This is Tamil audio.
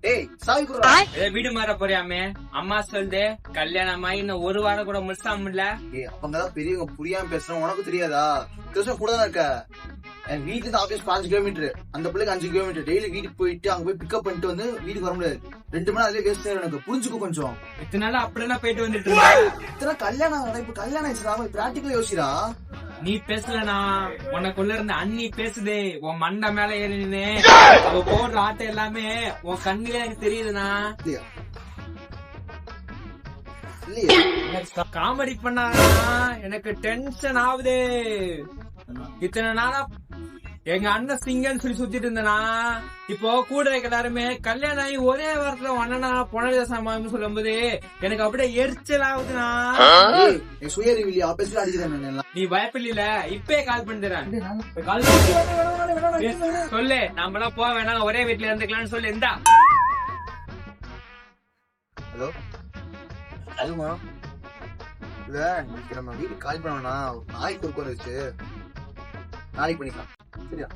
டேய் சாவி குடுறா. வீடு மாற போறியாமே? அம்மா சொல்லுது கல்யாணமாயி இன்னும் ஒரு வாரம் கூட முடிச்சாமல. ஏய் அவங்கதான் பெரியவங்க, புரியாம பேசுறோம். உனக்கு தெரியாதா? கூட தான் இருக்க. என் வீட்டுல இருந்து ஆபீஸ் 5 கிலோமீட்டர், அந்த பிள்ளைக்கு 5 கிலோமீட்டர். டெய்லி வீட்டுக்கு போயிட்டு அங்க போய் பிக்கப் பண்ணிட்டு வந்து வீட்டுக்கு வர முடியாது. 2 மணி அதுலயே வேஸ்ட் ஆயிரும். எனக்கு புரிஞ்சுக்கோ கொஞ்சம். இத்தனை நாள் அப்படின்னா போயிட்டு வந்துட்டு இருக்க. இத்தனை கல்யாணம் இப்ப கல்யாணம் ஆயிடுச்சுடா. பிராக்டிக்கலா யோசிடா. நீ பேசலனா உனக்குள்ள இருந்து அண்ணி பேசுதே, உன் மண்டை மேல ஏறி நின்னு அவ போடுற ஆட்டை எல்லாமே உன் கண்ணிலே எனக்கு தெரியுதுண்ணா. காமெடி பண்ணாதா, எனக்கு டென்ஷன் ஆகுது. இத்தனை நாளா எங்க அண்ணன் சிங்கன்னு சொல்லி சுத்திட்டு இருந்தனா, இப்போ கூட இருக்க எல்லாருமே கல்யாணம் ஆகி ஒரே வாரத்துல அண்ணனா புனர்தசமான்னு சொல்லும் போது எனக்கு அப்படியே எரிச்சல் ஆகுதுண்ணா. நீ பயப்பில்ல, இப்பயே கால் பண்ணிடுறேன். சொல்லு, நம்மளாம் போக வேணாம், ஒரே வீட்டுல இருந்துக்கலாம்னு சொல்லு. இந்தா ஹலோ அதுமா இல்ல, இன்னைக்கு நம்ம வீட்டுக்கு கால் பண்ணோம்னா நாய்க்கு ஒரு குறை வச்சு நாளைக்கு பண்ணிக்கலாம். சரியா?